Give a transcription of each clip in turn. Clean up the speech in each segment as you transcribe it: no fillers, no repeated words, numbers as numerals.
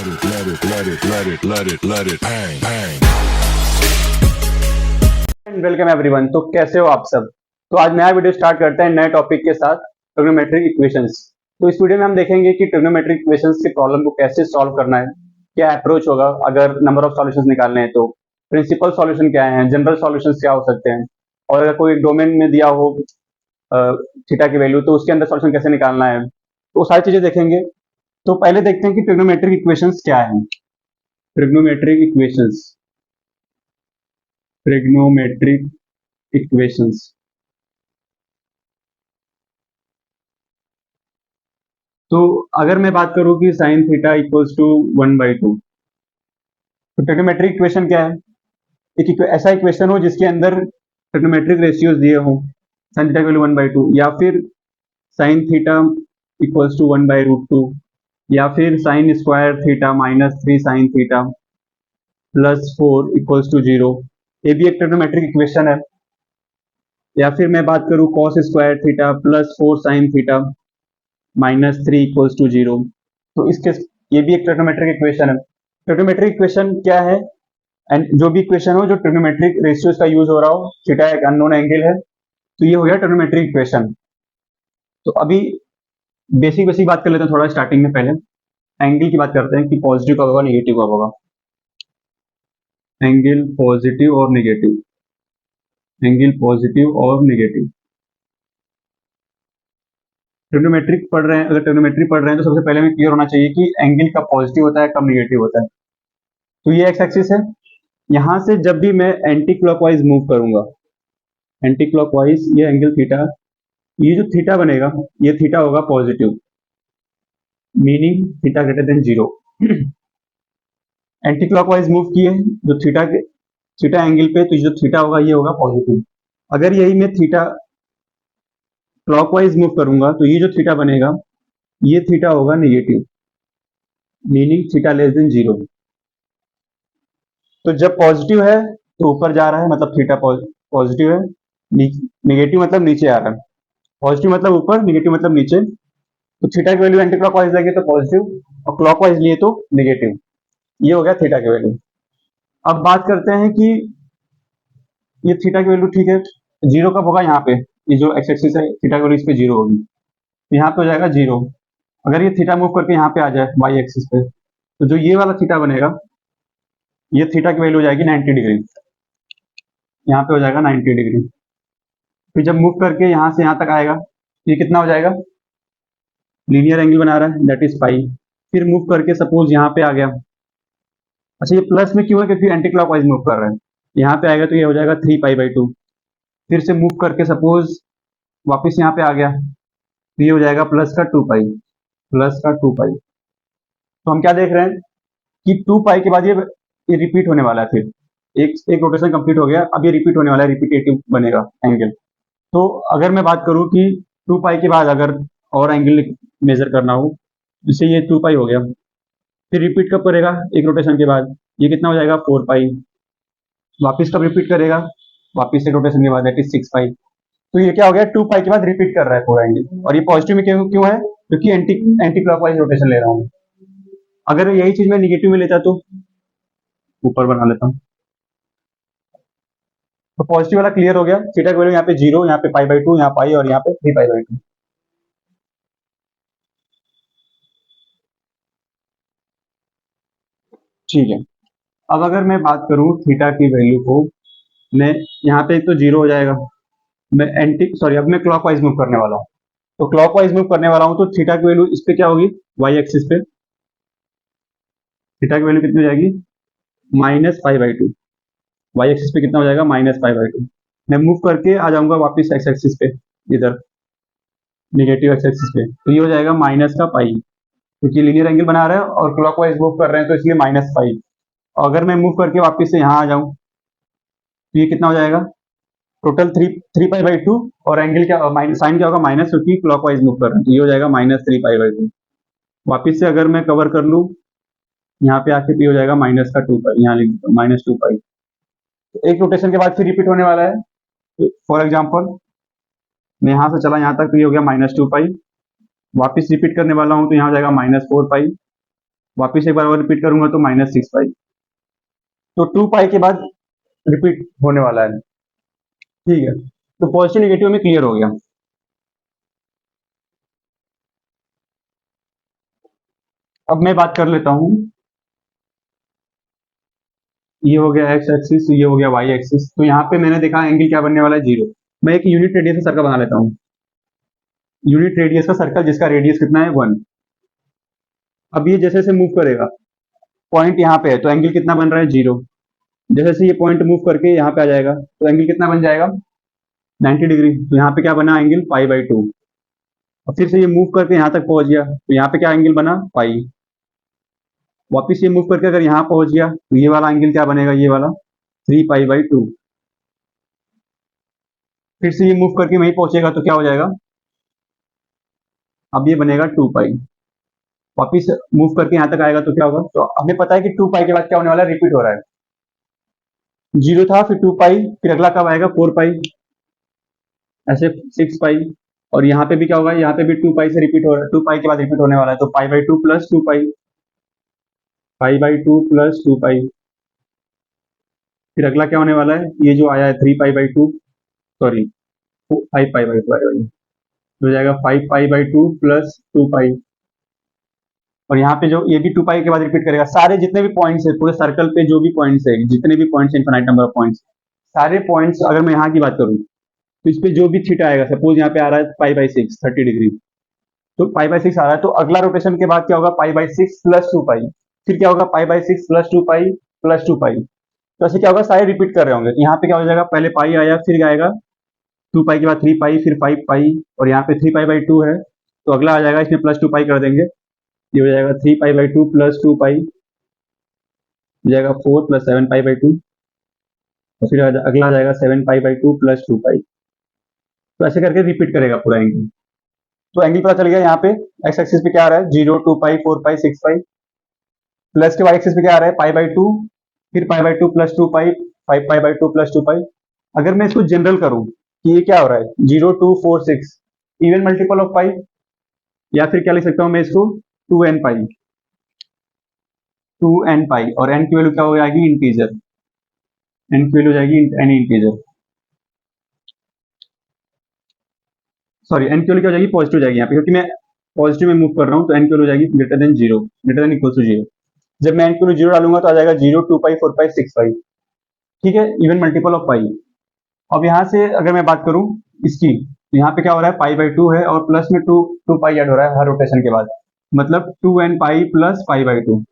Welcome everyone. तो कैसे हो आप सब। तो आज नया वीडियो स्टार्ट करते हैं नए टॉपिक के साथ, ट्रिग्नोमेट्रिक इक्वेशंस। तो इस वीडियो में हम देखेंगे कि ट्रिग्नोमेट्रिक इक्वेशंस के प्रॉब्लम को कैसे सॉल्व करना है, क्या अप्रोच होगा अगर नंबर ऑफ सॉल्यूशंस निकालने हैं तो, प्रिंसिपल सॉल्यूशन क्या है, जनरल सॉल्यूशंस क्या हो सकते हैं, और अगर कोई डोमेन में दिया हो थीटा की वैल्यू तो उसके अंदर सॉल्यूशन कैसे निकालना है, तो सारी चीजें देखेंगे। तो पहले देखते हैं कि ट्रिग्नोमेट्रिक इक्वेशंस क्या है। Trigonometric equations, trigonometric equations. तो अगर मैं बात करूं कि साइन थीटा इक्वल्स टू 1/2, तो ट्रिग्नोमेट्रिक इक्वेशन क्या है? ऐसा इक्वेशन हो जिसके अंदर ट्रिग्नोमेट्रिक रेशियोज दिए हो, साइन थीटा की वैल्यू 1/2, या फिर साइन थीटा इक्वल्स टू 1/√2, या फिर sine square theta -3 sine theta +4 equals to 0। ये भी एक ट्रिग्नोमेट्रिक इक्वेशन है। या फिर मैं बात करूं cos square theta +4 sine theta -3 equals to 0। तो इसके ये भी एक ट्रिग्नोमेट्रिक इक्वेशन है। ट्रिग्नोमेट्रिक इक्वेशन क्या है? एंड जो भी इक्वेशन हो जो ट्रिग्नोमेट्रिक रेशियोज का यूज हो रहा हो, थीटा एक अननोन एंगल है, तो ये हो गया ट्रिग्नोमेट्रिक इक्वेशन। तो अभी बेसिक बेसिक बात कर लेते हैं थोड़ा स्टार्टिंग में। पहले एंगल की बात करते हैं कि पॉजिटिव कब होगा, नेगेटिव कब होगा। एंगल पॉजिटिव और नेगेटिव, एंगल पॉजिटिव और नेगेटिव। ट्रिग्नोमेट्रिक पढ़ रहे हैं, अगर ट्रिग्नोमेट्री पढ़ रहे हैं तो सबसे पहले हमें क्लियर होना चाहिए कि एंगल कब पॉजिटिव होता है, कब नेगेटिव होता है। तो ये एक्स एक्सिस है। यहां से जब भी मैं एंटी क्लॉकवाइज मूव करूंगा, एंटी क्लॉकवाइज, ये एंगल थीटा, ये जो थीटा बनेगा ये थीटा होगा positive, meaning theta greater than 0। Anti clockwise move किए जो थीटा एंगल पे, तो जो थीटा होगा ये होगा पॉजिटिव। अगर यही मैं थीटा क्लॉकवाइज मूव करूंगा तो ये जो थीटा बनेगा ये थीटा होगा negative, meaning theta less than 0। तो जब पॉजिटिव है तो ऊपर जा रहा है, मतलब थीटा पॉजिटिव है। नेगेटिव मतलब नीचे आ रहा है। पॉजिटिव मतलब ऊपर, नेगेटिव मतलब नीचे। तो थीटा की वैल्यू एंटी क्लॉकवाइज लगे तो पॉजिटिव और क्लॉकवाइज लिए तो नेगेटिव। ये हो गया थीटा की वैल्यू। अब बात करते हैं कि ये थीटा की वैल्यू ठीक है, जीरो कब होगा? यहाँ पे ये जो एक्स एक्सिस है थीटा की वैल्यू इस पे 0 होगी, तो यहाँ पे हो जाएगा 0। अगर ये थीटा मूव करके यहाँ पे आ जाए वाई एक्सिस पे, तो जो ये वाला थीटा बनेगा ये थीटा की वैल्यू हो जाएगी 90 डिग्री, यहाँ पे हो जाएगा 90 डिग्री। फिर जब मूव करके यहाँ से यहाँ तक आएगा तो ये कितना हो जाएगा? लीनियर एंगल बना रहा है, दैट इज पाई। फिर मूव करके सपोज यहाँ पे आ गया। अच्छा, ये प्लस में क्यों है? क्योंकि एंटी क्लॉकवाइज मूव कर रहे हैं। यहाँ पे आएगा तो ये हो जाएगा 3π/2। फिर से मूव करके सपोज वापस यहाँ पे आ गया तो ये हो जाएगा प्लस का 2π, प्लस का 2π। तो हम क्या देख रहे हैं कि 2π के बाद ये रिपीट होने वाला है। फिर एक रोटेशन कंप्लीट हो गया, अब ये रिपीट होने वाला है, रिपीटेटिव बनेगा एंगल। तो अगर मैं बात करूं कि 2π के बाद अगर और एंगल मेजर करना हो, जिससे ये 2π हो गया, फिर रिपीट कब करेगा? एक रोटेशन के बाद। ये कितना हो जाएगा? 4π। वापिस कब रिपीट करेगा? वापिस एक रोटेशन के बाद, दैट इज 6π। तो ये क्या हो गया? 2π के बाद रिपीट कर रहा है पूरा एंगल। और ये पॉजिटिव में क्यों है? क्योंकि एंटी क्लॉकवाइज रोटेशन ले रहा हूँ। अगर यही चीज मैं निगेटिव में लेता तो ऊपर बना लेता हूँ। तो पॉजिटिव वाला क्लियर हो गया। थीटा की वैल्यू यहाँ पे 0, यहाँ पे π/2, यहाँ पाई और यहाँ पे 3π/2। ठीक है। अब अगर मैं बात करूं थीटा की वैल्यू को, मैं यहाँ पे तो 0 हो जाएगा। मैं अब मैं क्लॉकवाइज मूव करने वाला हूँ। तो क्लॉकवाइज मूव करने वाला हूँ तो थीटा की वैल्यू इस पे क्या होगी? वाई एक्सिस पे थीटा की वैल्यू कितनी हो जाएगी? -π/2। वाई एक्सिस पे कितना हो जाएगा? -π/2। मैं मूव करके आ जाऊंगा वापस एक्स एक्सिस पे, इधर नेगेटिव एक्स एक्सिस पे, तो ये हो जाएगा माइनस का पाई, क्योंकि लीनियर एंगल बना रहा है और क्लॉकवाइज मूव कर रहे हैं तो इसलिए -π। अगर मैं मूव करके वापस से यहाँ आ जाऊं तो ये कितना हो जाएगा? टोटल 3π/2 और एंगल क्या, साइन क्या होगा? माइनस, क्योंकि क्लॉकवाइज मूव कर रहे हैं, तो ये हो जाएगा -3π/2। वापिस से अगर मैं कवर कर लूँ यहाँ पे आके भी हो जाएगा माइनस का 2π, यहाँ लिख -2π। तो एक रोटेशन के बाद फिर रिपीट होने वाला है। फॉर एग्जाम्पल मैं यहाँ से चला यहाँ तक तो ये हो गया -2π। वापिस रिपीट करने वाला हूँ तो यहाँ हो जाएगा -4π। वापिस एक बार और रिपीट करूंगा तो -6 पाई। तो 2 पाई के बाद रिपीट होने वाला है। ठीक है, तो पॉजिटिव नेगेटिव में क्लियर हो गया। अब मैं बात कर लेता हूँ, ये हो गया एक्स एक्सिस, ये हो गया वाई एक्सिस। तो यहाँ पे मैंने देखा एंगल क्या बनने वाला है, 0। मैं एक यूनिट रेडियस का सर्कल बना लेता हूँ, यूनिट रेडियस का सर्कल जिसका रेडियस कितना है 1। अब ये जैसे जैसे मूव करेगा, पॉइंट यहाँ पे है तो एंगल कितना बन रहा है 0। जैसे जैसे ये पॉइंट मूव करके यहाँ पे आ जाएगा तो एंगल कितना बन जाएगा 90 डिग्री। तो यहाँ पे क्या बना एंगल पाई/2। अब फिर से ये मूव करके यहाँ तक पहुंच गया तो यहाँ पे क्या एंगल बना पाई। वापिस ये मूव करके अगर यहाँ पहुंच गया तो ये वाला एंगल क्या बनेगा, ये वाला 3 पाई/2। फिर से ये मूव करके वहीं पहुंचेगा तो क्या हो जाएगा, अब ये बनेगा 2 पाई। वापिस मूव करके यहाँ तक आएगा तो क्या होगा, तो हमें पता है कि 2 पाई के बाद क्या होने वाला है, रिपीट हो रहा है। 0 था, फिर 2 पाई, फिर अगला कब आएगा 4 पाई, ऐसे 6 पाई। और यहाँ पे भी क्या होगा, यहाँ पे भी 2 पाई से रिपीट हो रहा है, 2 पाई के बाद रिपीट होने वाला है। तो पाई/2 प्लस 2 पाई, पाई/2 प्लस 2 पाई। फिर अगला क्या होने वाला है, ये जो आया है 3 पाई/2, सॉरी 5 पाई/2 आएगा, ये हो जाएगा 5 पाई/2 प्लस 2 पाई। और यहाँ पे जो ये भी 2 पाई के बाद रिपीट करेगा। सारे जितने भी पॉइंट्स है पूरे सर्कल पे, जो भी पॉइंट्स है, जितने भी points, infinite number of points, सारे पॉइंट्स अगर मैं यहाँ की बात करूँ तो इस पे जो भी थीटा आएगा, सपोज यहाँ पे आ रहा है पाई/6 30 डिग्री, तो पाई/6 आ रहा है तो अगला रोटेशन के बाद क्या होगा, पाई/6 प्लस 2 पाई। फिर क्या होगा, पाई/6 प्लस 2 पाई प्लस 2 पाई। तो ऐसे क्या होगा, सारे रिपीट कर रहे होंगे। यहाँ पे क्या हो जाएगा, पहले पाई आया, फिर आएगा 2 पाई के बाद 3 पाई, फिर 5 पाई, और यहाँ पे 3 पाई/2 है तो अगला आ जाएगा, इसमें प्लस 2 पाई कर देंगे, ये हो जाएगा 3 पाई/2 प्लस 2 पाई, हो जाएगा 4 प्लस 7 पाई/2, और फिर अगला आ जाएगा 7 पाई/2 प्लस 2 पाई। तो ऐसे करके रिपीट करेगा पूरा एंगल। तो एंगल पता चल गया। यहाँ पे एक्स एक्सिस पे क्या आ रहा है, 0 2 पाई 4 पाई 6 पाई, प्लस के वाई एक्सिस पे क्या आ रहा है पाई/2, फिर पाई/2 प्लस 2 पाई, 5 पाई/2 प्लस 2 पाई। अगर मैं इसको जनरल करूं कि ये क्या हो रहा है 0 2 4 6, इवन मल्टीपल ऑफ पाई, या फिर क्या लिख सकता हूं मैं इसको 2n पाई, 2n पाई। और n की वैल्यू क्या हो जाएगी, इंटीजर, n की वैल्यू हो जाएगी एनी इंटीजर, सॉरी n की वैल्यू क्या हो जाएगी, पॉजिटिव जाएगी यहाँ पे, क्योंकि मैं पॉजिटिव में मूव कर रहा हूँ। तो n की वैल्यू हो जाएगी greater than 0, greater than equal to 0। जब मैं n की वैल्यू 0 डालूंगा तो आ जाएगा 0 2 पाई 4 पाई 6 पाई। ठीक है, इवन मल्टीपल ऑफ पाई। अब यहाँ से अगर मैं बात करूं इसकी, तो यहाँ पे क्या हो रहा है पाई/2 है और प्लस में 2 पाई ऐड हो रहा है हर रोटेशन के बाद, मतलब 2n पाई प्लस पाई/2।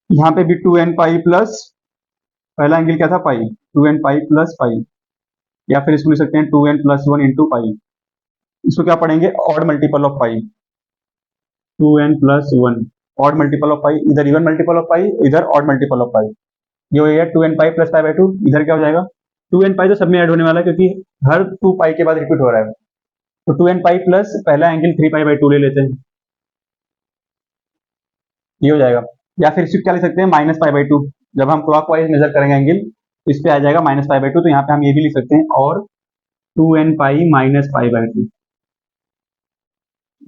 यहाँ पे भी 2n पाई प्लस, पहला एंगल क्या था पाई, 2n पाई प्लस पाई, या फिर इसको लिख सकते हैं 2n+1 इंटू पाई। इसको क्या पढ़ेंगे, odd multiple of pi, 2n+1 odd multiple of pi, इधर इवन मल्टीपल ऑफ पाई, इधर ऑड मल्टीपल ऑफ पाई। ये हो गया 2n पाई प्लस पाई/2। इधर क्या हो जाएगा, 2n पाई तो सब में ऐड होने वाला है क्योंकि हर 2 पाई के बाद रिपीट हो रहा है। तो 2n पाई प्लस पहला एंगल 3 पाई/2 ले लेते हैं, ये हो जाएगा। या फिर इसको क्या लिख सकते हैं, -पाई/2। जब हम क्लॉकवाइज मेजर करेंगे एंगल तो इस पे आ जाएगा -पाई/2। तो यहाँ पे हम ये भी लिख सकते हैं, और 2n पाई माइनस पाई/2,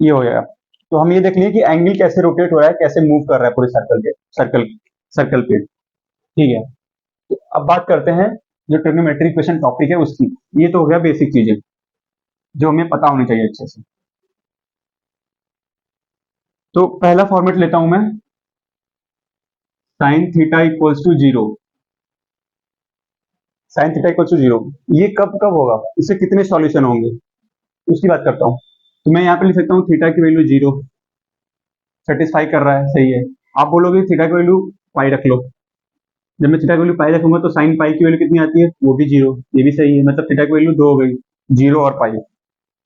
ये हो जाएगा। तो हम ये देख लिए कि एंगल कैसे रोटेट हो रहा है, कैसे मूव कर रहा है पूरे सर्कल पे। ठीक है, तो अब बात करते हैं जो ट्रिग्नोमेट्री इक्वेशन टॉपिक है उसकी। ये तो हो गया बेसिक चीजें जो हमें पता होनी चाहिए अच्छे से। तो पहला फॉर्मेट लेता हूं मैं, sine theta equals to 0। Sine theta equals to 0, ये कब कब होगा, इससे कितने सॉल्यूशन होंगे उसकी बात करता हूं। तो मैं यहाँ पे लिख सकता हूँ थीटा की वैल्यू 0, सेटिस्फाई कर रहा है, सही है। आप बोलोगे थीटा की वैल्यू पाई रख लो। जब मैं थीटा की वैल्यू पाई रखूंगा तो साइन पाई की वैल्यू कितनी आती है, वो भी 0, ये भी सही है। मतलब थीटा की वैल्यू 2 हो गई, 0 और पाई।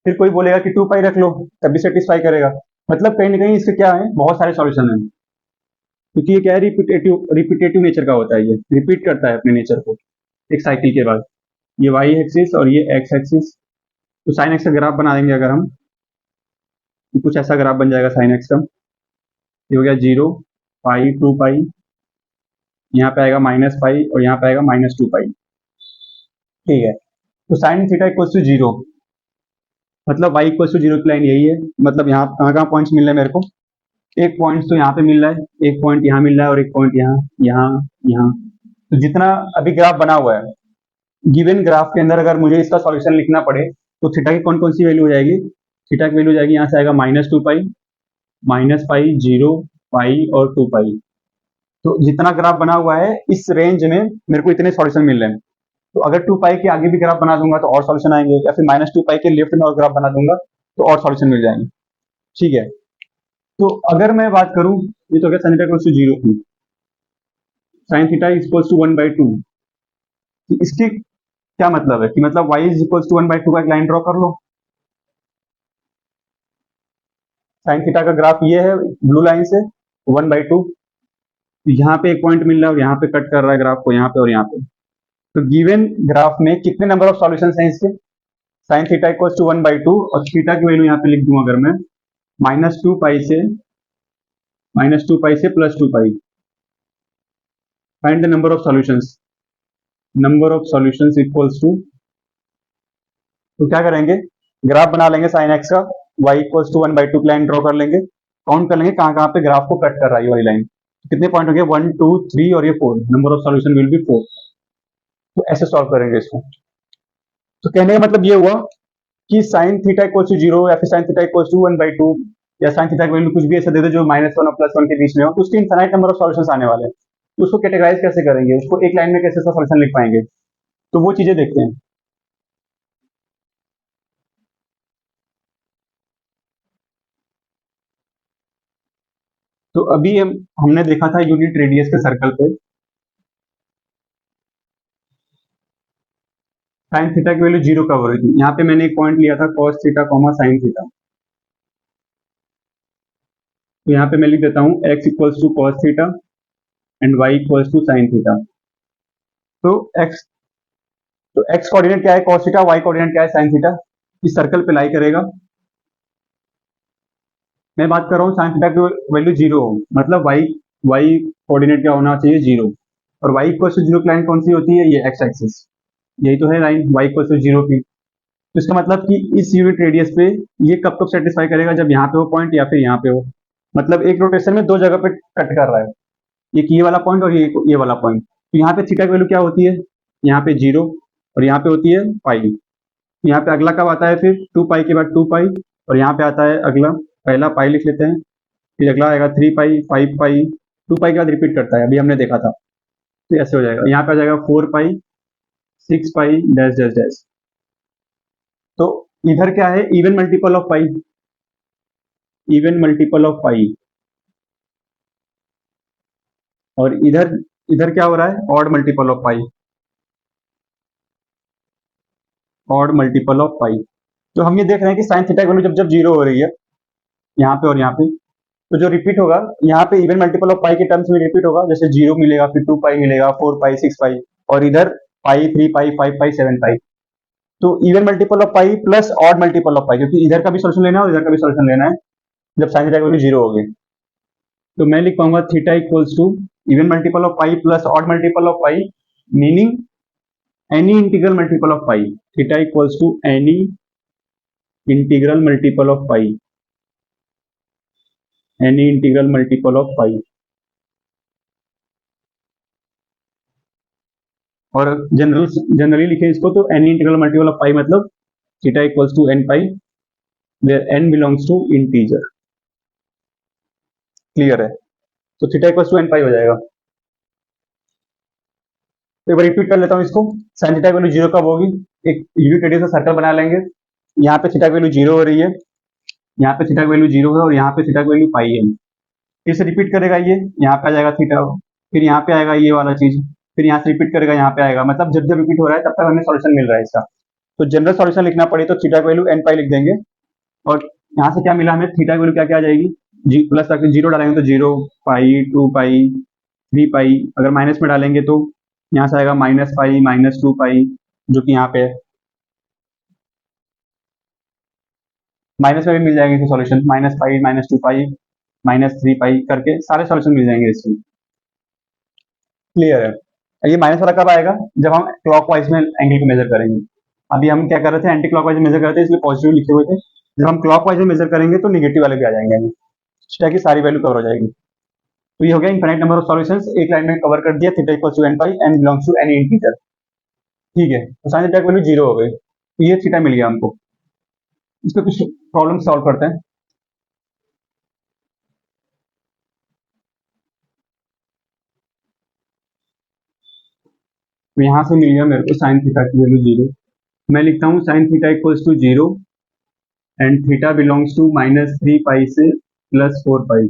फिर कोई बोलेगा कि 2 पाई रख लो, तब भी सेटिस्फाई करेगा। मतलब कहीं ना कहीं इसके क्या है, बहुत सारे सॉल्यूशन है, क्योंकि ये क्या है, रिपीटेटिव नेचर का होता है, ये रिपीट करता है अपने नेचर को एक साइकिल के बाद। ये वाई एक्सिस और ये एक्स एक्सिस। तो साइन एक्स का ग्राफ बना देंगे अगर हम, तो कुछ ऐसा ग्राफ बन जाएगा साइन एक्स का। ये हो गया 0 पाई 2 पाई, यहाँ पे आएगा -पाई और यहाँ पे आएगा -2 पाई। ठीक है, तो साइन थीटा इक्वल्स टू 0, मतलब y इक्वल्स टू 0 की लाइन यही है। मतलब यहाँ कहाँ कहाँ पॉइंट्स मिल रहे हैं मेरे को, एक पॉइंट तो यहाँ पे मिल रहा है, एक पॉइंट यहाँ मिल रहा है और एक पॉइंट यहाँ, यहाँ, यहाँ। तो जितना अभी ग्राफ बना हुआ है, गिवन ग्राफ के अंदर अगर मुझे इसका सॉल्यूशन लिखना पड़े तो थीटा की कौन कौन सी वैल्यू हो जाएगी? थीटा की वैल्यू हो जाएगी, यहाँ से आएगा -2 पाई, -पाई, 0, पाई और 2 पाई। तो जितना ग्राफ बना हुआ है इस रेंज में मेरे को इतने सॉल्यूशन मिल रहे हैं। तो अगर 2 पाई के आगे भी ग्राफ बना दूंगा तो और सॉल्यूशन आएंगे, या फिर -2 पाई के लेफ्ट में और ग्राफ बना दूंगा तो और सॉल्यूशन मिल जाएंगे। ठीक है, तो अगर मैं बात करूं, ये तो क्या साइन थीटा इक्वल्स टू 0 की, साइन थीटा इक्वल्स टू 1/2, इसके क्या मतलब है कि मतलब y इज इक्वल्स टू 1/2 का एक लाइन ड्रॉ कर लो। साइन थीटा का ग्राफ ये है ब्लू लाइन से 1/2, यहाँ पे एक पॉइंट मिल रहा है और यहाँ पे कट कर रहा है ग्राफ को, यहाँ पे और यहाँ पे। तो गिवन ग्राफ में कितने नंबर ऑफ सॉल्यूशन हैं इसके? साइन थीटा इक्वल्स टू 1/2 और थीटा की वैल्यू यहाँ पे लिख दूं अगर मैं -2 पाई से +2 pi. Find the number of solutions, number of solutions equals to, तो क्या करेंगे, ग्राफ बना लेंगे साइन एक्स का, y इक्वल्स टू 1/2 की लाइन ड्रॉ कर लेंगे, काउंट कर लेंगे कहाँ कहाँ पे ग्राफ को कट कर रहा है ये वाली लाइन। कितने पॉइंट हो गए? 1, 2, 3 और ये 4। Number of solution will be 4। तो ऐसे सॉल्व करेंगे इसको। तो कहने का मतलब ये हुआ कि साइन थीटा इक्वल्स टू 0 या फिर साइन थीटा इक्वल्स टू 1/2 या साइन थीटा की वैल्यू कुछ भी ऐसा दे दो जो -1 और +1 के बीच में हो, तो उसके इनफाइनाइट नंबर ऑफ सॉल्यूशंस आने वाले हैं। तो उसको कैटेगराइज कैसे करेंगे, उसको एक लाइन में कैसे सॉल्यूशन लिख पाएंगे, तो वो चीजें देखते हैं। तो अभी हमने देखा था यूनिट रेडियस के सर्कल पे साइन थीटा की वैल्यू 0 कब हो रही थी। यहाँ पे मैंने एक पॉइंट लिया था cos थीटा, साइन थीटा। तो यहाँ पे मैं लिख देता हूँ x equals to cos theta and y equals to sine theta. तो x कोऑर्डिनेट क्या है cos थीटा, y कोऑर्डिनेट क्या है साइन थीटा, इस सर्कल पे लाई करेगा। मैं बात कर रहा हूँ साइन थीटा की वैल्यू 0 हो, मतलब y कोऑर्डिनेट क्या होना चाहिए? 0। और y इक्वल्स टू 0 की लाइन कौन सी होती है? ये x एक्सिस, यही तो है लाइन y इक्वल्स टू 0 की। तो इसका मतलब कि इस यूनिट रेडियस पे ये कब कब सेटिस्फाई करेगा? जब यहाँ पे हो पॉइंट या फिर यहाँ पे हो। मतलब एक रोटेशन में दो जगह पे कट कर रहा है, एक ये वाला पॉइंट और ये वाला पॉइंट। तो यहाँ पे थीटा की वैल्यू क्या होती है? यहाँ पे 0 और यहाँ पे होती है पाई। यहाँ पे अगला कब आता है? फिर 2 पाई के बाद 2 पाई, और यहाँ पे आता है अगला, पहला पाई लिख लेते हैं, फिर अगला आएगा 3 पाई, 5 पाई, 2 पाई के बाद रिपीट करता है, अभी हमने देखा था। तो ऐसे हो जाएगा, यहाँ पे आ जाएगा 4 pi, 6 pi, dash dash dash. तो इधर क्या है? Even multiple of pi, even multiple of pi. और इधर इधर क्या हो रहा है? Odd multiple of pi, odd multiple of pi. तो हम ये देख रहे हैं कि साइन थीटा की वैल्यू जब जब 0 हो रही है यहाँ पे और यहाँ पे, तो जो रिपीट होगा यहाँ पे इवन मल्टीपल ऑफ पाई के टर्म्स में रिपीट होगा, जैसे 0 मिलेगा, फिर 2 पाई मिलेगा, 4 पाई, 6 पाई, और इधर पाई, 3 पाई, 5 पाई, 7 पाई। तो even multiple of pi plus odd multiple of pi, क्योंकि इधर का भी सोल्यूशन लेना है और इधर का भी सोल्यूशन लेना है जब साइन थीटा की वैल्यू 0 होगी। तो मैं लिख पाऊंगा theta equals to even multiple of pi plus odd multiple of pi, meaning any integral multiple of pi. Theta equals to any integral multiple of pi, any integral multiple of pi. और generally लिखे इसको तो any integral multiple of pi मतलब theta equals to n pi, where n belongs to integer. Clear है? तो theta equals to n pi हो जाएगा। तो एक बार रिपीट कर लेता हूँ इसको। साइन थीटा की वैल्यू 0 कब होगी? एक यूनिट रेडियस का सर्कल बना लेंगे, यहाँ पे थीटा की वैल्यू 0 हो रही है, यहाँ पे थीटा की वैल्यू 0 है और यहाँ पे थीटा की वैल्यू पाई है। फिर से रिपीट करेगा, ये यहाँ पे आ जाएगा थीटा, फिर यहाँ पे आएगा ये वाला चीज, फिर यहाँ से रिपीट करेगा, यहाँ पे आएगा। मतलब जब जब रिपीट हो रहा है तब तक हमें सॉल्यूशन मिल रहा है इसका। तो जनरल सॉल्यूशन लिखना पड़े तो थीटा की वैल्यू n पाई लिख देंगे, और यहाँ से क्या मिला हमें? थीटा की वैल्यू क्या क्या आ जाएगी? प्लस रख 0 डालेंगे तो 0 पाई, 2 पाई, 3 पाई, अगर माइनस में डालेंगे तो यहाँ से आएगा -पाई, -2 पाई, जो कि यहाँ पे है। माइनस में भी मिल जाएंगे इसके सॉल्यूशन, -पाई, -2 पाई, -3 पाई करके सारे सॉल्यूशन मिल जाएंगे इसके। क्लियर है? ये माइनस वाला कब आएगा? जब हम क्लॉकवाइज में एंगल को मेजर करेंगे। अभी हम क्या कर रहे थे? एंटी क्लॉकवाइज में मेजर कर रहे थे, इसलिए पॉजिटिव लिखे हुए थे। जब हम क्लॉकवाइज में मेजर करेंगे तो निगेटिव वाले भी आ जाएंगे। थीटा की सारी वैल्यू कवर हो जाएगी। तो ये हो गया इनफाइनाइट नंबर ऑफ सॉल्यूशंस, एक लाइन में कवर कर दिया, theta equals to n pi n belongs to any integer. ठीक है, तो साइन थीटा की वैल्यू 0 हो गई, तो ये थीटा मिल गया हमको। इस पे कुछ प्रॉब्लम सॉल्व करते हैं। तो यहाँ से मिल गया मेरे को साइन थीटा की वैल्यू 0। मैं लिखता हूँ sine theta equals to 0 and theta belongs to -3 pi से +4 pi.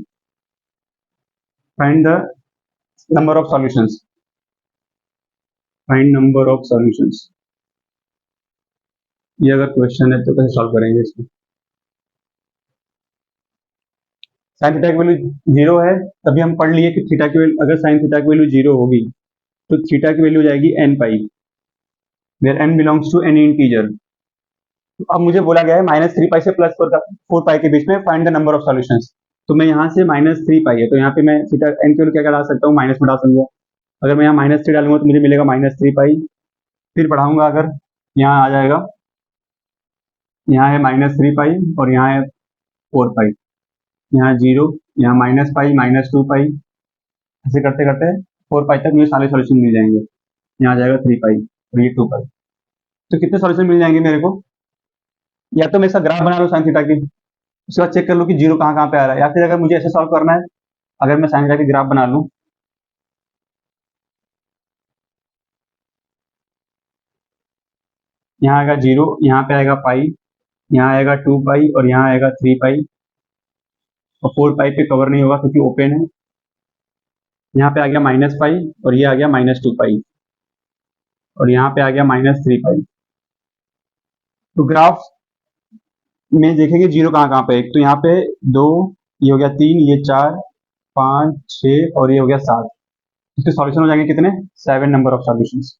Find the number of solutions. Find number of solutions, ये अगर क्वेश्चन है तो कैसे सॉल्व करेंगे इसको। साइन थीटा की वैल्यू 0 है, तभी हम पढ़ लिए कि थीटा की वैल्यू, अगर साइन थीटा की वैल्यू 0 होगी तो थीटा की वैल्यू हो जाएगी n pi, where n belongs to any integer. तो अब मुझे बोला गया है -3 पाई से +4 पाई के बीच में find the number of solutions. तो मैं यहाँ से -3 पाई है, तो यहाँ पे मैं थीटा n की वैल्यू क्या डाल सकता हूँ, माइनस में डाल सकूंगा। अगर मैं यहाँ -3 डालूंगा तो मुझे मिलेगा -3 पाई, फिर बढ़ाऊंगा, अगर यहाँ आ जाएगा, यहाँ है -3 पाई और यहाँ है 4 पाई, यहाँ 0, यहाँ -पाई, -2 पाई, ऐसे करते करते 4 पाई तक मुझे सारे सॉल्यूशन मिल जाएंगे। यहाँ आ जाएगा 3 पाई और ये 2 पाई। तो कितने सॉल्यूशन मिल जाएंगे मेरे को, या तो मैं इसका ग्राफ बना लूँ साइन थीटा की, उसके बाद चेक कर लूँ कि 0 कहाँ कहाँ पे आ रहा है, या फिर अगर मुझे ऐसे सॉल्व करना है, अगर मैं साइन थीटा की ग्राफ बना लूँ, यहाँ आएगा 0, यहाँ पे आएगा पाई, यहाँ आएगा 2 पाई और यहाँ आएगा 3 पाई, और 4 पाई पे कवर नहीं होगा क्योंकि ओपन है। यहाँ पे आ गया -पाई और ये आ गया -2 पाई और यहाँ पे आ गया -3 पाई। तो ग्राफ में देखेंगे 0 कहाँ कहाँ पे, एक तो यहाँ पे 2, ये हो गया 3, ये 4, 5, 6 और ये हो गया 7। इसके सॉल्यूशन हो जाएंगे कितने, 7 नंबर ऑफ सॉल्यूशंस।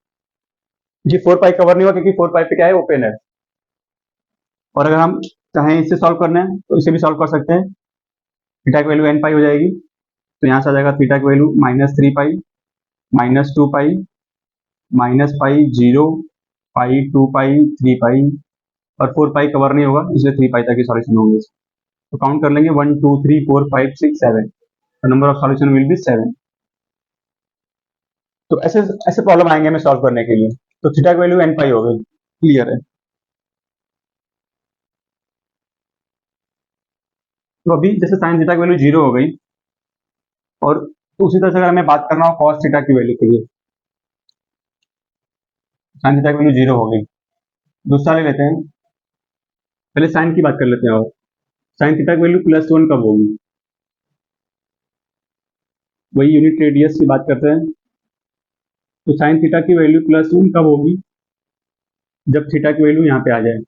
ये 4 पाई कवर नहीं हुआ क्योंकि 4 पाई पे क्या है, ओपन है। और अगर हम चाहें इससे सॉल्व करना है तो इसे भी सॉल्व कर सकते हैं। थीटा की वैल्यू n पाई हो जाएगी, तो यहाँ से आ जाएगा थीटा की वैल्यू -3 पाई, -2 पाई, -पाई, 0 पाई, 2 पाई, 3 पाई और 4 पाई कवर नहीं होगा, इसलिए 3 पाई तक ही सॉल्यूशन होंगे। तो काउंट कर लेंगे 1 2 3 4 5 6 7, तो number of solution will be 7। तो ऐसे ऐसे प्रॉब्लम आएंगे हमें सॉल्व करने के लिए। तो थीटा की वैल्यू n पाई हो गई, क्लियर है। तो अभी जैसे साइन थीटा की वैल्यू 0 हो गई, और तो उसी तरह से अगर हमें बात करना हो कॉस थीटा की वैल्यू के लिए, साइन थीटा की वैल्यू 0 हो गई, दूसरा ले लेते हैं, पहले साइन की बात कर लेते हैं। और साइन थीटा की वैल्यू +1 कब होगी, वही यूनिट रेडियस की बात करते हैं। तो साइन थीटा की वैल्यू +1 कब होगी, जब थीटा की वैल्यू यहाँ पे आ जाए।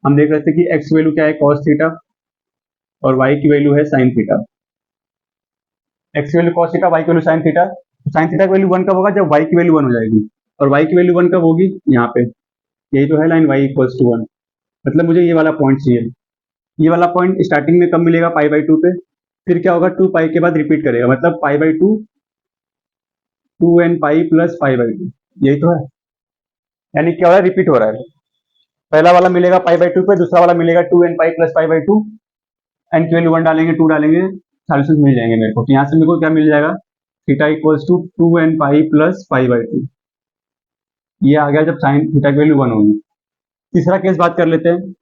हम देख रहे थे कि एक्स वैल्यू क्या है, कॉस थीटा, और वाई की वैल्यू है साइन थीटा। एक्स की वैल्यू कॉस थीटा, वाई की value sine theta. Sign theta की वैल्यू 1 कब होगा, जब वाई की वैल्यू 1 हो जाएगी। और वाई की वैल्यू 1 कब होगी, यहाँ पे, यही तो है लाइन y इक्वल्स टू 1। मतलब मुझे ये वाला पॉइंट चाहिए। ये वाला पॉइंट स्टार्टिंग में कब मिलेगा, π/2 पे, फिर क्या होगा, 2 पाई के बाद रिपीट करेगा, मतलब π/2, 2n पाई प्लस π/2, यही तो है। यानी क्या हो रहा है, रिपीट हो रहा है। पहला वाला मिलेगा π/2 पे, दूसरा वाला मिलेगा 2n पाई प्लस π/2, एन की वैल्यू 1 डालेंगे, 2 डालेंगे, सॉल्यूशन मिल जाएंगे मेरे को। तो यहाँ से मेरे को क्या मिल जाएगा, theta equals to 2n pi plus π/2। ये आ गया जब साइन थीटा की वैल्यू 1 होगी। तीसरा केस बात कर लेते हैं,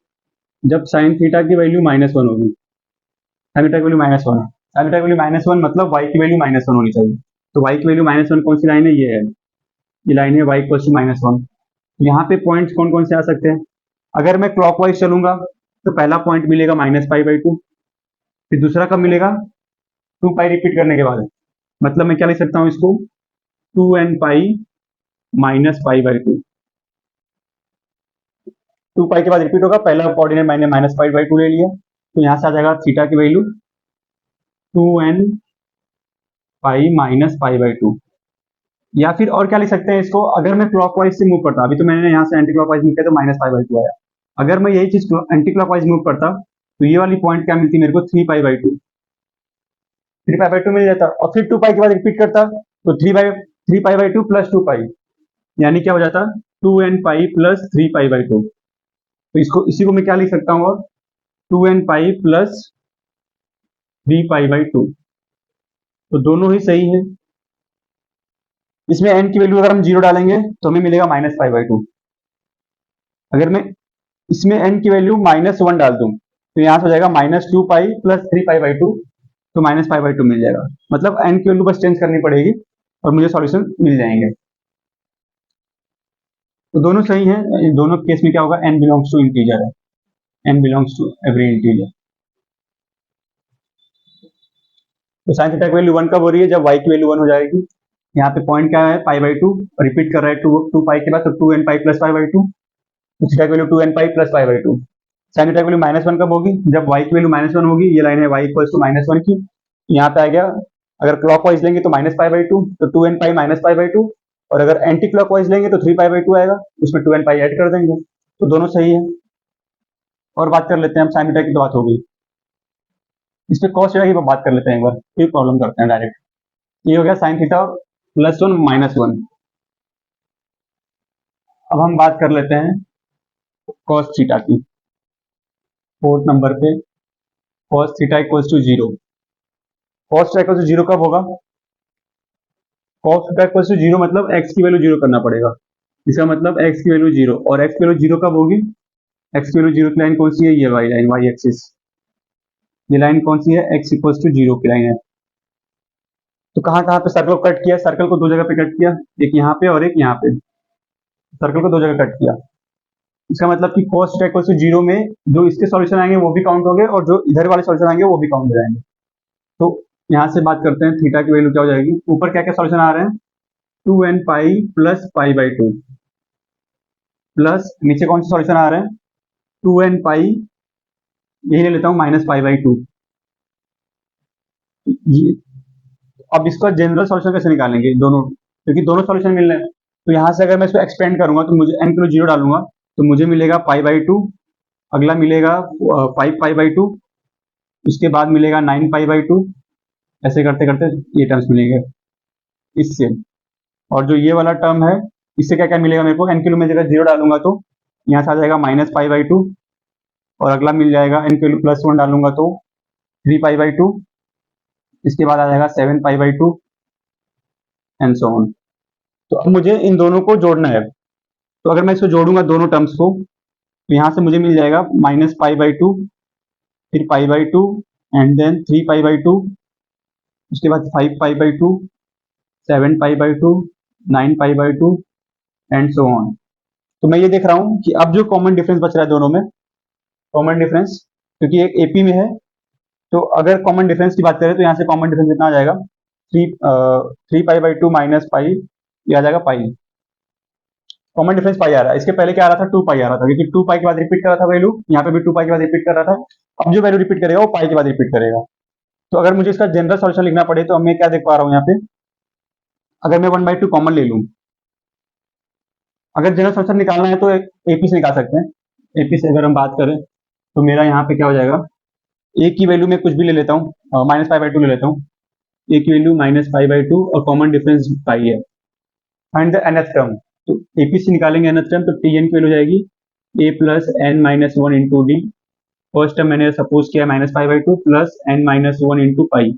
जब साइन थीटा की वैल्यू -1 होगी। साइन थीटा की वैल्यू -1, साइन थीटा की वैल्यू -1 मतलब y की वैल्यू -1 होनी चाहिए। तो y की वैल्यू -1 कौन सी लाइन है, ये है, ये लाइन है y इक्वल्स टू -1। यहाँ पे पॉइंट्स कौन कौन से आ सकते हैं, अगर मैं क्लॉकवाइज चलूंगा तो पहला पॉइंट मिलेगा -π/2, फिर दूसरा कब मिलेगा, 2 पाई रिपीट करने के बाद। मतलब मैं क्या लिख सकता हूँ इसको, 2n पाई माइनस π/2। 2 पाई के बाद रिपीट होगा, पहला कोऑर्डिनेट मैंने -π/2 ले लिया, तो यहाँ से आ जाएगा थीटा की वैल्यू 2n पाई माइनस π/2। या फिर और क्या लिख सकते हैं इसको, अगर मैं क्लॉकवाइज से मूव करता, अभी तो मैंने यहाँ से एंटी क्लॉकवाइज मूव किया तो -π/2 आया। अगर मैं यही चीज एंटी क्लॉकवाइज मूव करता तो ये वाली पॉइंट क्या मिलती मेरे को, 3π/2, 3π/2 मिल जाता। और फिर 2 पाई के बाद रिपीट करता तो 3π/2 प्लस 2 पाई, यानी क्या हो जाता, 2n पाई प्लस 3π/2। तो इसको, इसी को मैं क्या लिख सकता हूँ, और 2n पाई प्लस 3π/2, तो दोनों ही सही है। इसमें n की वैल्यू अगर हम 0 डालेंगे तो हमें मिलेगा -π/2। अगर मैं इसमें n की वैल्यू -1 डाल दूं तो यहाँ से हो जाएगा -2π + 3π/2, तो -π/2 मिल जाएगा। मतलब n की वैल्यू बस चेंज करनी पड़ेगी और मुझे सॉल्यूशन मिल जाएंगे। तो दोनों सही है। इन दोनों केस में क्या होगा, n बिलोंग्स टू इंटीजर है, n belongs to every integer. तो साइन थीटा की वैल्यू 1 कब हो रही है, जब y की वैल्यू 1 हो जाएगी। यहाँ पे पॉइंट क्या है, π/2, रिपीट कर रहा है 2π के बाद, तो 2nπ + π/2, तो थीटा की वैल्यू 2nπ + π/2। साइन थीटा की वैल्यू -1 कब होगी, जब y की वैल्यू -1 होगी। ये लाइन है y = -1 की, यहाँ पे आ गया। अगर क्लॉकवाइज लेंगे तो -π/2, तो 2nπ - π/2, और अगर एंटी क्लॉकवाइज लेंगे तो 3π/2 आएगा, उसमें 2nπ ऐड कर देंगे, तो दोनों सही है। और बात कर लेते हैं हम, साइन थीटा की तो बात हो गई, इस पे कॉस थीटा की बात कर लेते हैं एक बार, फिर प्रॉब्लम करते हैं डायरेक्ट। ये हो गया साइन थीटा +1 -1। अब हम बात कर लेते हैं कॉस थीटा की। फोर्थ नंबर पे cos theta equals to 0। cos theta equals to 0 कब होगा, cos थीटा इक्वल्स टू 0 मतलब x की वैल्यू 0 करना पड़ेगा। इसका मतलब x की वैल्यू 0, और x की वैल्यू 0 कब होगी, x की वैल्यू 0 की लाइन कौन सी है, ये वाली लाइन, y एक्सिस। ये लाइन कौन सी है, x इक्वल्स टू 0 की लाइन है। तो कहाँ कहाँ पे सर्कल कट किया, सर्कल को दो जगह पे कट किया, एक यहाँ पे और एक यहाँ पे, सर्कल को दो जगह कट किया। इसका मतलब कि cos थीटा इक्वल्स टू 0 में जो इसके सॉल्यूशन आएंगे वो भी काउंट होंगे, और जो इधर वाले सॉल्यूशन आएंगे वो भी काउंट हो जाएंगे। तो यहाँ से बात करते हैं, थीटा की वैल्यू क्या हो जाएगी। ऊपर क्या क्या सॉल्यूशन आ रहे हैं, 2nπ + π/2, प्लस नीचे कौन सा सॉल्यूशन आ रहे हैं, 2nπ, यही ले लेता हूँ -π/2। ये अब इसका जनरल सॉल्यूशन कैसे निकालेंगे दोनों, क्योंकि दोनों सॉल्यूशन मिल रहे हैं। तो यहाँ से अगर मैं इसको एक्सपेंड करूंगा तो मुझे n किलो 0 डालूंगा तो मुझे मिलेगा π/2, अगला मिलेगा 5π/2, उसके बाद मिलेगा 9π/2, ऐसे करते करते ये टर्म्स मिलेंगे इससे। और जो ये वाला टर्म है, इससे क्या क्या मिलेगा मेरे को, n किलो में जगह 0 डालूंगा तो यहाँ से आ जाएगा -π/2, और अगला मिल जाएगा n किलो +1 डालूंगा तो 3π/2, इसके बाद आ जाएगा 7π/2 एंड सो ऑन। तो अब मुझे इन दोनों को जोड़ना है। तो अगर मैं इसको जोड़ूंगा दोनों टर्म्स को, तो यहाँ से मुझे मिल जाएगा -π/2, फिर π/2, एंड देन 3π/2, उसके बाद 5π/2, 7π/2, 9π/2 एंड सो ऑन। तो मैं ये देख रहा हूँ कि अब जो कॉमन डिफरेंस बच रहा है दोनों में, कॉमन डिफरेंस, क्योंकि एक एपी में है, तो अगर कॉमन डिफरेंस की बात करें तो यहाँ से कॉमन डिफरेंस कितना आ जाएगा, 3π/2 - पाई, ये आ जाएगा पाई। कॉमन डिफरेंस पाई आ रहा है, इसके पहले क्या आ रहा था, 2π आ रहा था, क्योंकि 2π के बाद रिपीट कर रहा था वैल्यू, यहाँ पे भी 2π के बाद रिपीट कर रहा था। अब जो वैल्यू रिपीट करेगा वो पाई के बाद रिपीट करेगा। तो अगर मुझे इसका जनरल सॉल्यूशन लिखना पड़े तो मैं क्या देख पा रहा हूँ यहाँ पे, अगर मैं 1/2 कॉमन ले लूँ, अगर जनरल सॉल्यूशन निकालना है तो एपी से निकाल सकते हैं। एपी से अगर हम बात करें तो मेरा यहाँ पे क्या हो जाएगा, ए की वैल्यू में कुछ भी ले लेता हूँ, -π/2 ले लेता हूँ, ए की वैल्यू -π/2 और कॉमन डिफरेंस पाई है। फाइंड द nth टर्म, तो एपी से निकालेंगे nth टर्म, तो tn की वैल्यू जाएगी a + n - 1 into D. First term मैंने सपोज किया -π/2 + n - 1 इंटू पाई।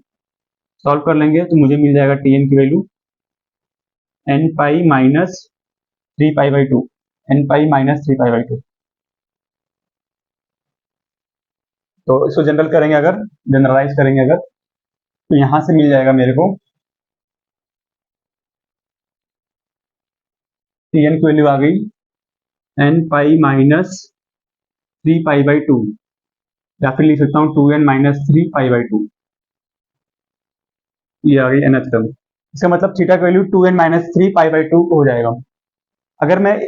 सॉल्व कर लेंगे तो मुझे मिल जाएगा tn की वैल्यू nπ - 3π/2, nπ - 3π/2। तो इसको जनरल करेंगे, अगर जनरलाइज करेंगे अगर, तो यहाँ से मिल जाएगा मेरे को tn की वैल्यू आ गई nπ - 3π/2, या फिर लिख सकता हूँ 2n - 3π/2। ये आ गई nth टर्म। इसका मतलब थीटा की वैल्यू 2n - 3π/2 हो जाएगा। अगर मैं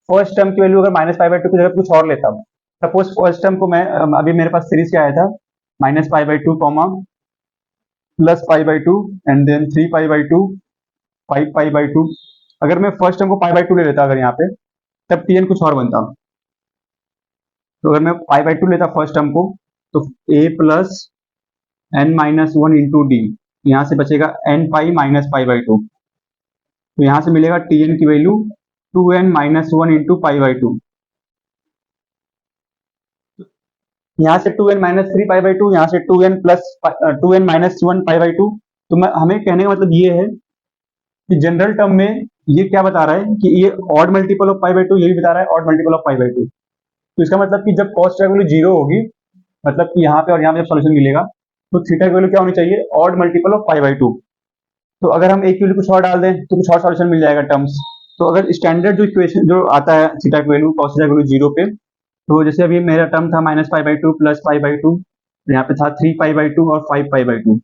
फर्स्ट टर्म की वैल्यू अगर -π/2 की जगह कुछ और लेता हूँ, सपोज फर्स्ट टर्म को मैं अभी मेरे पास सीरीज क्या आया था, -π/2 +π/2 एंड देन 3π/2, 5π/2। अगर मैं फर्स्ट टर्म को π/2 ले लेता अगर यहाँ पे, तब tn कुछ और बनता। तो अगर मैं π/2 लेता फर्स्ट टर्म को, तो a + n - 1 इंटू डी, यहाँ से बचेगा nπ - π/2। तो यहाँ से मिलेगा tn की वैल्यू 2n - 1 इंटू π/2। यहाँ से 2n-3 यहाँ से 2n+2n-1 तो हमें कहने का मतलब ये है कि जनरल टर्म में ये क्या बता रहा है कि ये odd multiple of pi by to, ये भी बता रहा है odd multiple of pi by two. तो इसका मतलब कि जब कॉस्ट वैल्यू जीरो होगी, मतलब कि यहाँ पे और यहाँ पे जब सॉल्यूशन मिलेगा तो थीटा की वैल्यू क्या होनी चाहिए, odd multiple of pi by two. तो अगर हम एक वैल्यू कुछ और डाल दें तो कुछ और सॉल्यूशन मिल जाएगा टर्म्स। तो अगर स्टैंडर्ड जो इक्वेशन जो आता है थीटा की वैल्यू कॉस थीटा की वैल्यू जीरो पे, तो जैसे अभी मेरा टर्म था minus pi by two plus pi by to, यहाँ पे था 3 पाई बाई टू और 5 पाई बाई टू।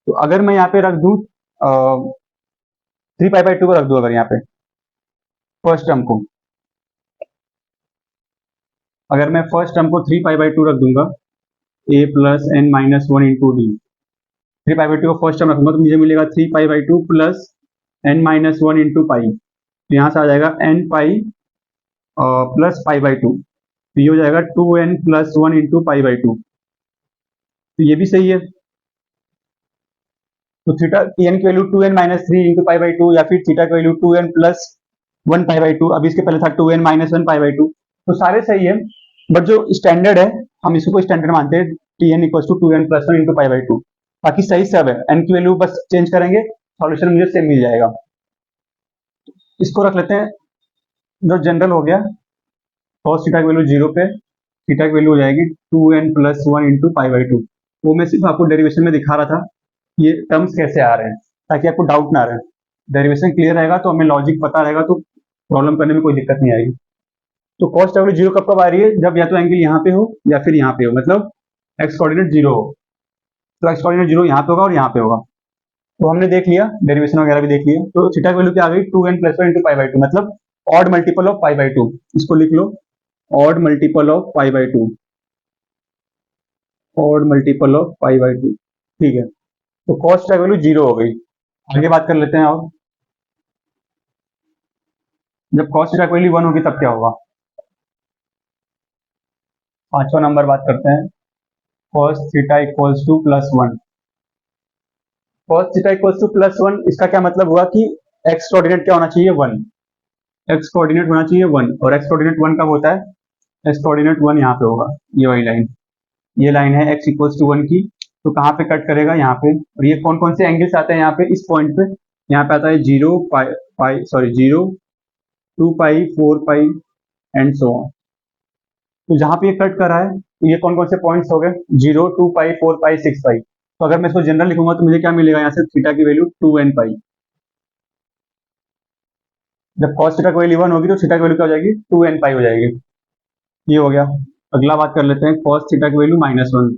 तो अगर मैं यहाँ पे रख दूं 3 पाई बाई टू को रख दूं, अगर यहाँ पे फर्स्ट टर्म को, अगर मैं फर्स्ट टर्म को 3 पाई बाई टू रख दूंगा, a plus n minus one into d, 3 pi by two को फर्स्ट टर्म रखूंगा तो मुझे मिलेगा 3 pi by two plus n minus one into pi. तो यहाँ से आ जाएगा n pi plus pi by two, तो ये हो जाएगा 2n plus one into pi by two. तो ये भी सही है। तो थीटा एन की value 2n minus three into pi by to, या फिर थीटा की value 2n plus one pi by to, अभी इसके पहले था 2n minus one pi by two. तो सारे सही है, बट जो स्टैंडर्ड है हम इसको स्टैंडर्ड मानते हैं, tn equal to 2n plus one into pi by two. बाकी सही सब है, n की वैल्यू बस चेंज करेंगे, सॉल्यूशन मुझे सेम मिल जाएगा। इसको रख लेते हैं जो जनरल हो गया, cos थीटा की वैल्यू जीरो पे, थीटा की वैल्यू हो जाएगी 2n plus one into pi by to. वो मैं सिर्फ आपको डेरिवेशन में दिखा रहा था ये टर्म्स कैसे आ रहे हैं, ताकि आपको डाउट ना रहे। डेरिवेशन क्लियर रहेगा तो हमें लॉजिक पता रहेगा, तो प्रॉब्लम करने में कोई दिक्कत नहीं आएगी। तो cos थीटा की वैल्यू जीरो कब कब आ रही है, जब या तो एंगल यहाँ पे हो या फिर यहाँ पे हो, मतलब एक्स कोऑर्डिनेट जीरो हो। तो एक्स कोऑर्डिनेट जीरो यहाँ पे होगा और यहाँ पे होगा। तो हमने देख लिया, डेरिवेशन वगैरह भी देख लिया। तो थीटा की वैल्यू क्या आ गई, 2n plus one into pi by two, मतलब odd multiple of pi by two. इसको लिख लो, odd multiple of pi by two, odd multiple of pi by two. ठीक है, तो cos थीटा की वैल्यू जीरो हो गई। आगे बात कर लेते हैं, और जब cos थीटा की वैल्यू वन होगी तब क्या होगा। पांचवा नंबर बात करते हैं, cos theta equals two plus one. cos theta equals two plus one, इसका क्या मतलब हुआ कि x कोऑर्डिनेट क्या होना चाहिए, वन। x कोऑर्डिनेट होना चाहिए वन, और x कोऑर्डिनेट वन कब होता है, x कोऑर्डिनेट वन यहाँ पे होगा, ये वाली लाइन, ये लाइन है x इक्वल्स टू वन की। तो कहाँ पे कट करेगा, यहाँ पे। और ये कौन कौन से एंगल्स आते हैं यहाँ पे, इस पॉइंट पे। यहाँ पे आता है zero pi sorry zero, two pi, four pi and so on. तो जहां पे ये कट कर रहा है, तो ये कौन कौन से पॉइंट्स हो गए, zero, two pi, four pi, six pi. तो अगर मैं इसको जनरल लिखूंगा तो मुझे क्या मिलेगा, यहाँ से थीटा की वैल्यू 2n पाई। जब cos थीटा की वैल्यू वन होगी तो थीटा की वैल्यू क्या हो जाएगी, 2n पाई हो जाएगी। ये हो गया। अगला बात कर लेते हैं, cos थीटा की value minus one.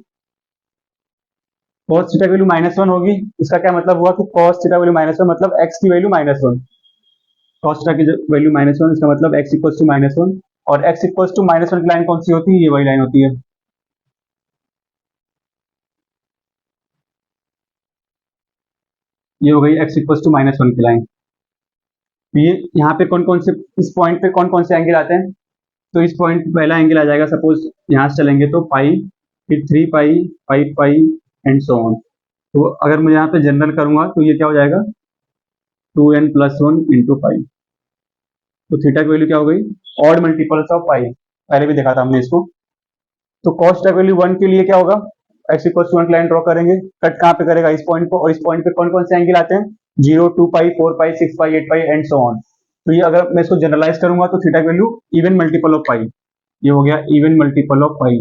cos theta की वैल्यू माइनस वन होगी, इसका क्या मतलब हुआ कि cos theta value minus one मतलब x की value minus one. cos theta की वैल्यू माइनस वन, इसका मतलब x equals to minus one. और x equals to minus one की लाइन कौन सी होती है, ये वही लाइन होती है। ये हो गई x equals to minus one की लाइन। तो ये यहाँ पे कौन कौन से, इस पॉइंट पे कौन कौन से एंगल आते हैं। तो इस पॉइंट पहला एंगल आ जाएगा, सपोज यहाँ से चलेंगे तो पाई, फिर three pi, five pi and so on. तो अगर मैं यहाँ पे जनरल करूंगा तो ये क्या हो जाएगा, 2n plus one into pi. तो थीटा की वैल्यू क्या हो गई, ऑड मल्टीपल्स ऑफ पाई, पहले भी देखा था हमने इसको। तो cos थीटा की वैल्यू वन के लिए क्या होगा, x equal to one line draw करेंगे, कट कहाँ पे करेगा, इस पॉइंट को। और इस पॉइंट पे कौन कौन से एंगल आते हैं, zero, two pi, four pi, six pi, eight pi and so on. तो ये अगर मैं इसको जनरलाइज करूंगा तो थीटा की value even multiple of pi, ये हो गया even multiple of pi,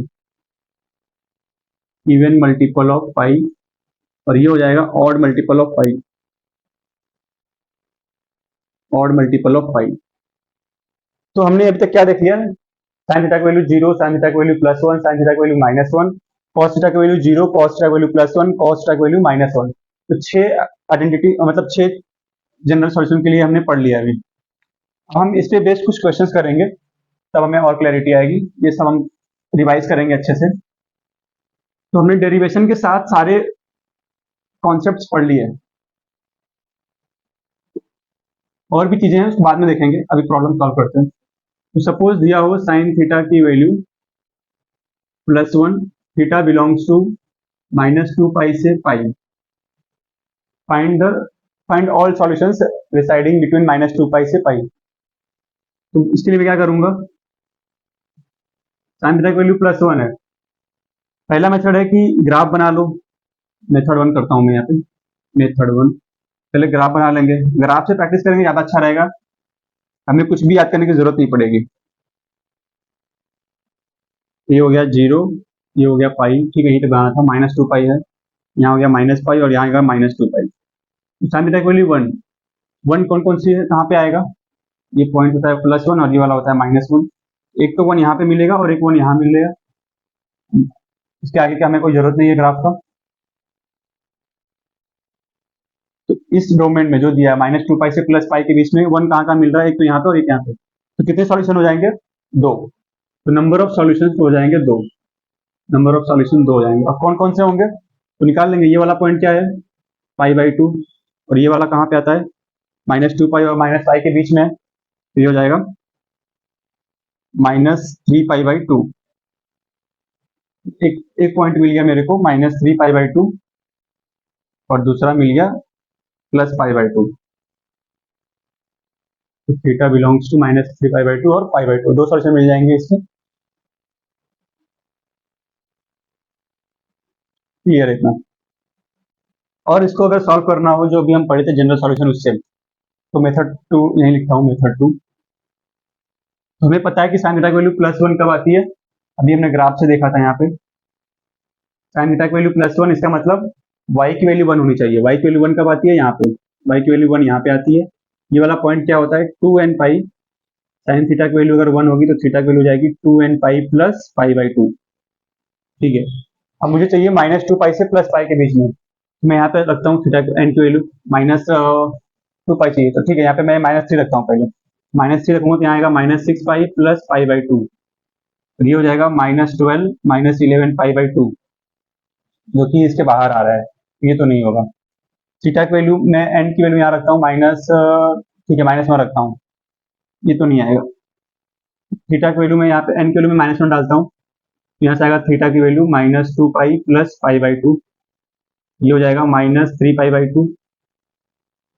even multiple of pi. और ये हो जाएगा odd multiple of pi, odd multiple of pi. तो हमने अभी तक क्या देख लिया, साइन थीटा की वैल्यू जीरो, साइन थीटा की value plus one, sine theta की value minus one, cos theta की वैल्यू जीरो, कॉस थीटा की value plus one, cos theta की वैल्यू माइनस वन। तो छह आइडेंटिटी, मतलब छह जनरल सॉल्यूशन के लिए हमने पढ़ लिया अभी। अब हम इस पे बेस्ड कुछ क्वेश्चंस करेंगे, तब हमें और क्लैरिटी आएगी। ये सब हम रिवाइज करेंगे अच्छे से। तो हमने डेरिवेशन के साथ सारे कॉन्सेप्ट्स पढ़ लिए, और भी चीजें हैं उसको बाद में देखेंगे, अभी प्रॉब्लम सॉल्व करते हैं। तो सपोज दिया हो साइन थीटा की value plus one, theta belongs to minus two pi से pi, find all solutions residing between minus two pi से पाई। तो इसके लिए मैं क्या करूंगा, साइन थीटा की वैल्यू +1 है। पहला मेथड है कि ग्राफ बना लो, मेथड 1 करता हूँ मैं यहाँ पे, मेथड 1 पहले ग्राफ बना लेंगे, ग्राफ से प्रैक्टिस करेंगे ज़्यादा अच्छा रहेगा, हमें कुछ भी याद करने की जरूरत नहीं पड़ेगी। ये हो गया 0, ये हो गया पाई, ठीक है, ये तो बनाना था, -2 पाई है, यहाँ हो गया -पाई और यहाँ आएगा -2 पाई। साइन थीटा की वैल्यू 1, 1 कौन कौन सी है, कहाँ पे आएगा, ये पॉइंट होता है +1 और ये वाला होता है -1, एक तो 1 यहाँ पे मिलेगा और एक 1 यहाँ मिलेगा, इसके आगे क्या हमें कोई जरूरत नहीं है ग्राफ का। तो इस डोमेन में जो दिया है -2 पाई से +पाई के बीच में 1 कहाँ कहाँ मिल रहा है, एक तो यहाँ पे और एक यहाँ पे, तो कितने सॉल्यूशन हो जाएंगे, 2। तो नंबर ऑफ सॉल्यूशन हो जाएंगे 2, नंबर ऑफ सॉल्यूशन 2 हो जाएंगे। और कौन कौन से होंगे तो निकाल लेंगे, ये वाला पॉइंट क्या है π/2 और ये वाला कहाँ पे आता है -2 पाई और -पाई के बीच में है, तो ये हो जाएगा -3 π/2। एक पॉइंट मिल गया मेरे को -3 π/2 और दूसरा मिल गया +π/2, तो थीटा बिलोंग्स टू -3 π/2 और π/2, 2 सॉल्यूशन मिल जाएंगे इसके। क्लियर है इतना। और इसको अगर सॉल्व करना हो जो भी हम पढ़े थे जनरल सॉल्यूशन उससे, तो मेथड 2 यहीं लिखता हूँ, मेथड 2। तो हमें पता है कि साइन थीटा की वैल्यू +1 कब आती है, अभी हमने ग्राफ से देखा था यहाँ पे, साइन थीटा की वैल्यू +1, इसका मतलब y की वैल्यू 1 होनी चाहिए। y की वैल्यू 1 कब आती है, यहाँ पे y की वैल्यू 1 यहाँ पे आती है। ये वाला पॉइंट क्या होता है 2n पाई, साइन थीटा की वैल्यू अगर 1 होगी तो थीटा की वैल्यू हो जाएगी 2n पाई प्लस π/2, ठीक है। अब मुझे चाहिए -2 पाई से +पाई के बीच में, मैं यहाँ पे रखता हूँ थीटा एन की वैल्यू -2 पाई चाहिए, तो ठीक है, यहाँ पे मैं -3 रखता हूँ, पहले -3 रखूंगा तो यहाँ आएगा -6 पाई प्लस π/2, तो ये हो जाएगा -12 -11 π/2, जो कि इसके बाहर आ रहा है, ये तो नहीं होगा। थीटा की वैल्यू मैं एन की वैल्यू यहाँ रखता हूँ ठीक है -1 रखता हूँ, ये तो नहीं आएगा। थीटा की वैल्यू मैं यहाँ पे एन की वैल्यू में -1 डालता हूँ, यहाँ से आएगा थीटा की वैल्यू -2 पाई प्लस π/2, ये हो जाएगा -3 π/2,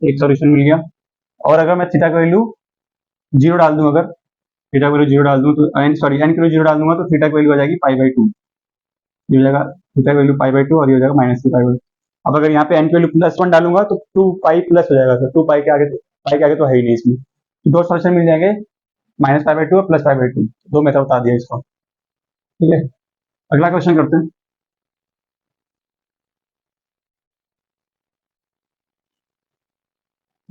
एक सॉल्यूशन मिल गया। और अगर मैं थीटा की वैल्यू 0 डाल दूं, अगर थीटा की वैल्यू 0 डाल दूं तो एन की वैल्यू 0 डाल दूंगा तो थीटा की वैल्यू आ जाएगी π/2, ये हो जाएगा थीटा की वैल्यू π/2 और ये हो जाएगा -3 π/2। अब अगर यहाँ पे एन की वैल्यू +1 डालूंगा तो 2 पाई प्लस हो जाएगा, तो 2 पाई के आगे तो है ही नहीं इसमें, तो 2 सॉल्यूशन मिल जाएंगे -π/2 और +π/2, 2 मेथड बता दिया इसको, ठीक है। अगला क्वेश्चन करते हैं।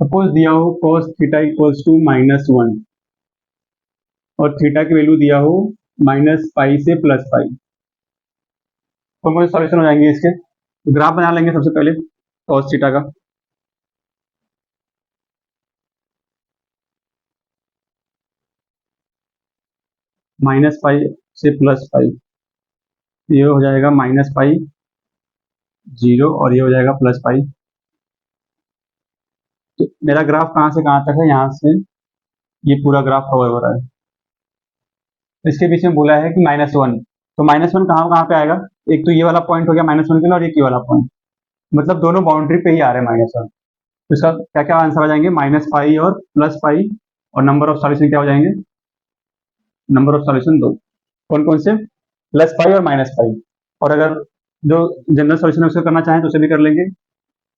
सपोज दिया हो cos थीटा इक्वल्स टू -1 और थीटा की वैल्यू दिया हो -पाई से +पाई, कौन कौन से सॉल्यूशन हो जाएंगे इसके, तो ग्राफ बना लेंगे सबसे पहले cos थीटा का, -पाई से +पाई, ये हो जाएगा -पाई 0 और ये हो जाएगा +पाई। तो मेरा ग्राफ कहाँ से कहाँ तक है, यहाँ से ये पूरा ग्राफ कवर हो रहा है। इसके बीच में बोला है कि -1, तो -1 कहाँ कहाँ पे आएगा, एक तो ये वाला पॉइंट हो गया -1 के लिए और एक ये वाला पॉइंट, मतलब दोनों बाउंड्री पे ही आ रहे हैं -1, तो इसका क्या क्या आंसर आ जाएंगे -पाई और +पाई, और नंबर ऑफ सॉल्यूशन क्या हो जाएंगे, नंबर ऑफ सॉल्यूशन 2, कौन कौन से +पाई और -पाई। और अगर जो जनरल सॉल्यूशन है उसको करना चाहें तो उसे भी कर लेंगे।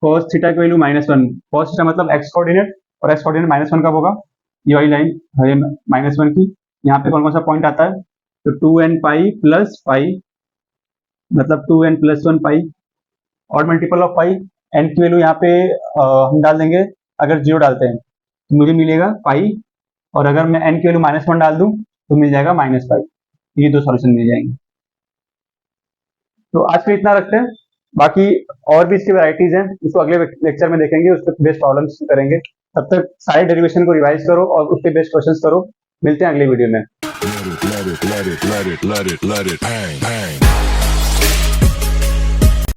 cos थीटा की वैल्यू -1, cos थीटा मतलब x कोऑर्डिनेट और x कोऑर्डिनेट -1 कब होगा, ये वाली लाइन है -1 की, यहाँ पे कौन कौन सा पॉइंट आता है, तो 2n पाई प्लस पाई, मतलब 2n + 1 पाई, और मल्टीपल ऑफ पाई, n की वैल्यू यहाँ पे हम डाल देंगे, अगर 0 डालते हैं तो मुझे मिलेगा पाई, और अगर मैं n की वैल्यू -1 डाल दूं तो मिल जाएगा -पाई, ये 2 सॉल्यूशन मिल जाएंगे। तो आज के इतना रखते हैं, बाकी और भी इसकी वैरायटीज हैं, उसको अगले लेक्चर में देखेंगे, उस पर बेस्ड प्रॉब्लम्स करेंगे। तब तक सारे डेरिवेशन को रिवाइज करो और उस पर बेस्ड क्वेश्चंस करो। मिलते हैं अगले वीडियो में। Let it bang, bang.